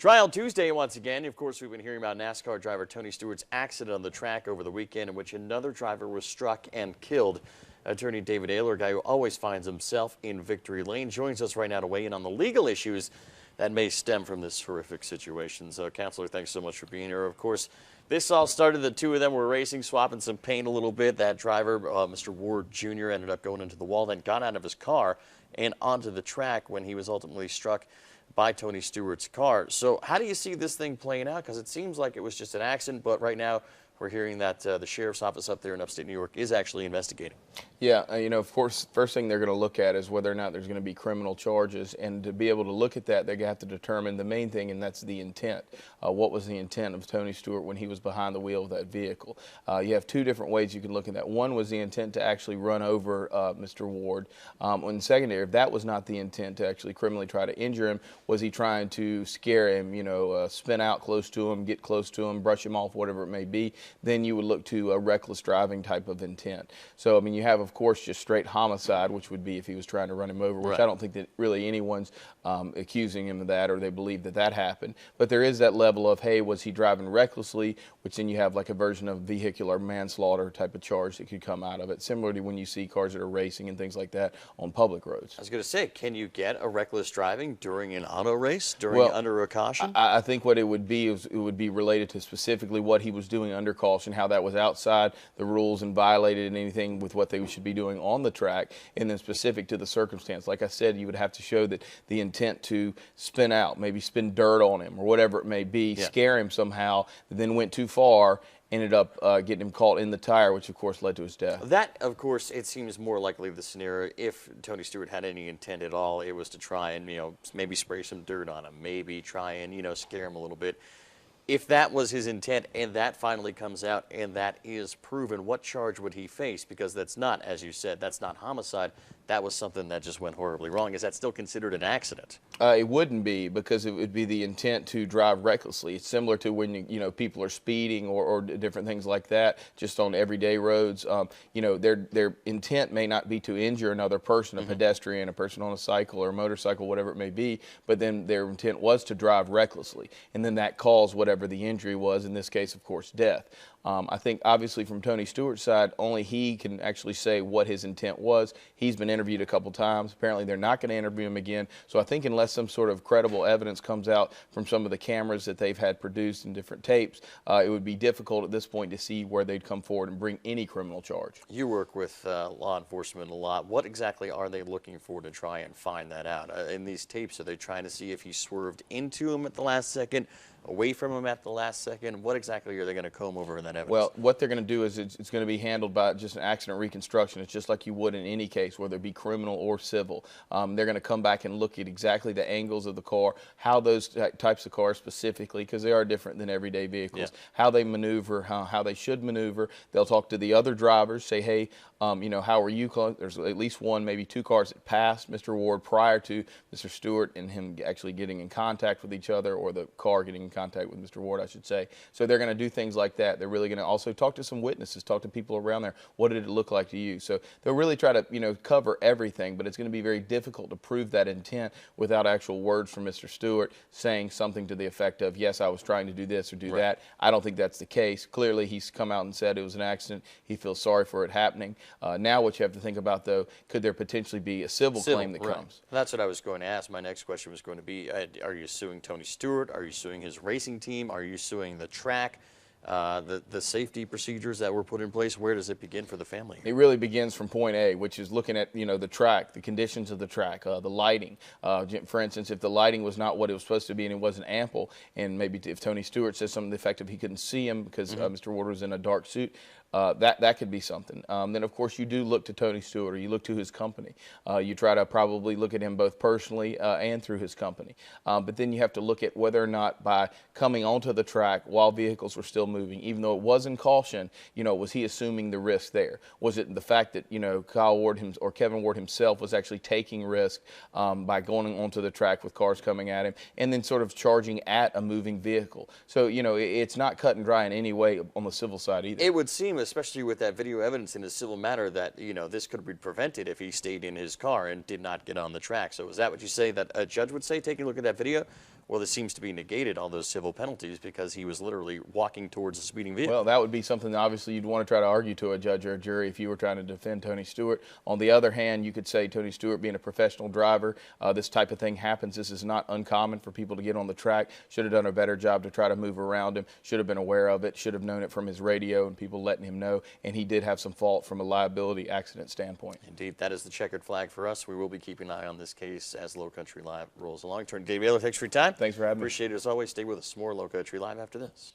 Trial Tuesday once again. Of course, we've been hearing about NASCAR driver Tony Stewart's accident on the track over the weekend in which another driver was struck and killed. Attorney David Aylor, a guy who always finds himself in victory lane, joins us right now to weigh in on the legal issues that may stem from this horrific situation. So, Counselor, thanks so much for being here. Of course, this all started, the two of them were racing, swapping some paint a little bit. That driver, Mr. Ward Jr., ended up going into the wall, then got out of his car and onto the track when he was ultimately struck by Tony Stewart's car. So how do you see this thing playing out? Because it seems like it was just an accident, but right now we're hearing that the sheriff's office up there in upstate New York is actually investigating. Yeah, you know, of course, first thing they're going to look at is whether or not there's going to be criminal charges. And to be able to look at that, they have to determine the main thing, and that's the intent. What was the intent of Tony Stewart when he was behind the wheel of that vehicle? You have two different ways you can look at that. One was the intent to actually run over Mr. Ward. And secondary, if that was not the intent to actually criminally try to injure him, was he trying to scare him, you know, spin out close to him, get close to him, brush him off, whatever it may be, then you would look to a reckless driving type of intent. So, I mean, you have, of course, just straight homicide, which would be if he was trying to run him over, which right. I don't think that really anyone's accusing him of that, or they believe that that happened. But there is that level of, hey, was he driving recklessly, which then you have like a version of vehicular manslaughter type of charge that could come out of it, similar to when you see cars that are racing and things like that on public roads. I was going to say, can you get a reckless driving during an auto race, under a caution? I think what it would be is it would be related to specifically what he was doing under caution, how that was outside the rules and violated anything with what they should be doing on the track, and then specific to the circumstance. Like I said, you would have to show that the intent to spin out, maybe spin dirt on him or whatever it may be, scare him somehow, then went too far, ended up getting him caught in the tire, which of course led to his death. That, of course, it seems more likely the scenario. If Tony Stewart had any intent at all, it was to try and, you know, maybe spray some dirt on him, maybe try and, you know, scare him a little bit. If that was his intent and that finally comes out and that is proven, what charge would he face? Because that's not, as you said, that's not homicide. That was something that just went horribly wrong. Is that still considered an accident? It wouldn't be, because it would be the intent to drive recklessly. It's similar to when you know, people are speeding or different things like that, just on everyday roads. You know, their intent may not be to injure another person, a pedestrian, a person on a cycle or a motorcycle, whatever it may be, but then their intent was to drive recklessly, and then that caused whatever the injury was. In this case, of course, death. I think obviously from Tony Stewart's side, only he can actually say what his intent was. He's been interviewed a couple times. Apparently they're not going to interview him again. So I think unless some sort of credible evidence comes out from some of the cameras that they've had produced in different tapes, it would be difficult at this point to see where they'd come forward and bring any criminal charge. You work with law enforcement a lot. What exactly are they looking for to try and find that out? In these tapes, are they trying to see if he swerved into him at the last second, away from him at the last second? What exactly are they going to comb over in that evidence? Well, what they're going to do is it's going to be handled by just an accident reconstruction. It's just like you would in any case, whether it be criminal or civil. They're going to come back and look at exactly the angles of the car, how those types of cars specifically, because they are different than everyday vehicles, how they maneuver, how they should maneuver. They'll talk to the other drivers, say, hey, you know, how are you? There's at least one, maybe two cars that passed Mr. Ward prior to Mr. Stewart and him actually getting in contact with each other, or the car getting in contact with Mr. Ward, I should say. So they're going to do things like that. They're really going to also talk to some witnesses, talk to people around there. What did it look like to you? So they'll really try to, you know, cover everything, but it's going to be very difficult to prove that intent without actual words from Mr. Stewart saying something to the effect of, yes, I was trying to do this or do that. I don't think that's the case. Clearly, he's come out and said it was an accident. He feels sorry for it happening. Now what you have to think about, though, could there potentially be a civil claim that comes? That's what I was going to ask. My next question was going to be, are you suing Tony Stewart? Are you suing his racing team? Are you suing the track? The safety procedures that were put in place, where does it begin for the family? It really begins from point A, which is looking at, you know, the track, the conditions of the track, the lighting. For instance, if the lighting was not what it was supposed to be and it wasn't ample, and maybe if Tony Stewart says something to the effect of he couldn't see him because Mr. Ward was in a dark suit, that could be something. Then, of course, you do look to Tony Stewart, or you look to his company. You try to probably look at him both personally and through his company. But then you have to look at whether or not by coming onto the track while vehicles were still moving, even though it was in caution, you know, was he assuming the risk there? Was it the fact that, you know, Kevin Ward himself was actually taking risk by going onto the track with cars coming at him, and then sort of charging at a moving vehicle? So, you know, it's not cut and dry in any way on the civil side either. It would seem, especially with that video evidence in a civil matter, that, you know, this could have been prevented if he stayed in his car and did not get on the track. So is that what you say that a judge would say, taking a look at that video? Well, this seems to be negated, all those civil penalties, because he was literally walking towards a speeding vehicle. Well, that would be something that obviously you'd want to try to argue to a judge or a jury if you were trying to defend Tony Stewart. On the other hand, you could say Tony Stewart, being a professional driver, this type of thing happens. This is not uncommon for people to get on the track. Should have done a better job to try to move around him. Should have been aware of it. Should have known it from his radio and people letting him know. And he did have some fault from a liability accident standpoint. Indeed, that is the checkered flag for us. We will be keeping an eye on this case as Low Country Live rolls along. Attorney David Aylor, thanks for your time. Thanks for having me. Appreciate it as always. Stay with us. More Low Country Live after this.